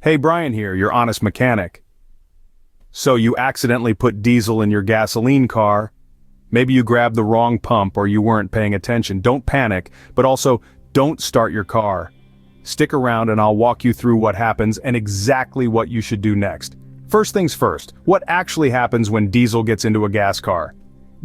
Hey, Brian here, your honest mechanic. So you accidentally put diesel in your gasoline car. Maybe you grabbed the wrong pump or you weren't paying attention. Don't panic, but also don't start your car. Stick around and I'll walk you through what happens and exactly what you should do next. First things first, what actually happens when diesel gets into a gas car?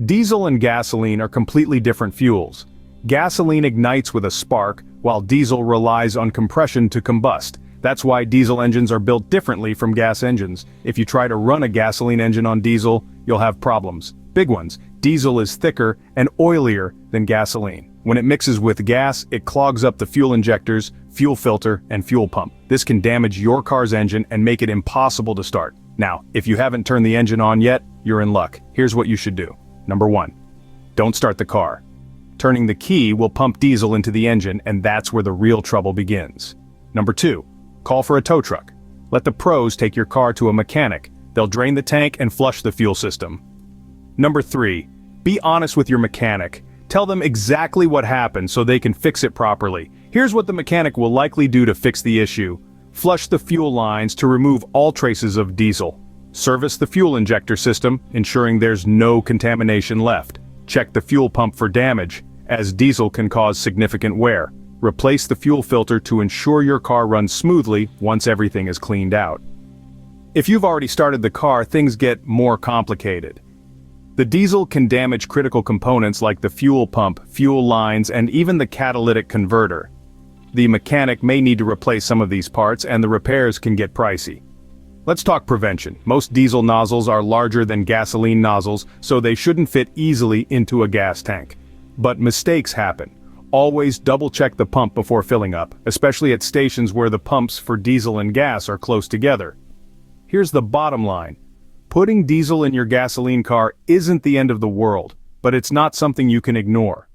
Diesel and gasoline are completely different fuels. Gasoline ignites with a spark, while diesel relies on compression to combust. That's why diesel engines are built differently from gas engines. If you try to run a gasoline engine on diesel, you'll have problems. Big ones. Diesel is thicker and oilier than gasoline. When it mixes with gas, it clogs up the fuel injectors, fuel filter, and fuel pump. This can damage your car's engine and make it impossible to start. Now, if you haven't turned the engine on yet, you're in luck. Here's what you should do. Number 1. Don't start the car. Turning the key will pump diesel into the engine, and that's where the real trouble begins. Number 2. Call for a tow truck. Let the pros take your car to a mechanic. They'll drain the tank and flush the fuel system. Number 3. Be honest with your mechanic. Tell them exactly what happened so they can fix it properly. Here's what the mechanic will likely do to fix the issue. Flush the fuel lines to remove all traces of diesel. Service the fuel injector system, ensuring there's no contamination left. Check the fuel pump for damage, as diesel can cause significant wear. Replace the fuel filter to ensure your car runs smoothly once everything is cleaned out. If you've already started the car, things get more complicated. The diesel can damage critical components like the fuel pump, fuel lines, and even the catalytic converter. The mechanic may need to replace some of these parts, and the repairs can get pricey. Let's talk prevention. Most diesel nozzles are larger than gasoline nozzles, so they shouldn't fit easily into a gas tank. But mistakes happen. Always double-check the pump before filling up, especially at stations where the pumps for diesel and gas are close together. Here's the bottom line. Putting diesel in your gasoline car isn't the end of the world, but it's not something you can ignore.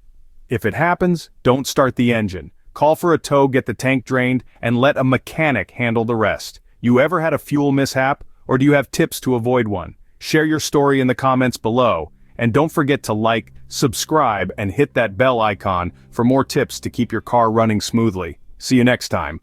If it happens, don't start the engine. Call for a tow, get the tank drained, and let a mechanic handle the rest. You ever had a fuel mishap, or do you have tips to avoid one? Share your story in the comments below, and don't forget to like, subscribe, and hit that bell icon for more tips to keep your car running smoothly. See you next time.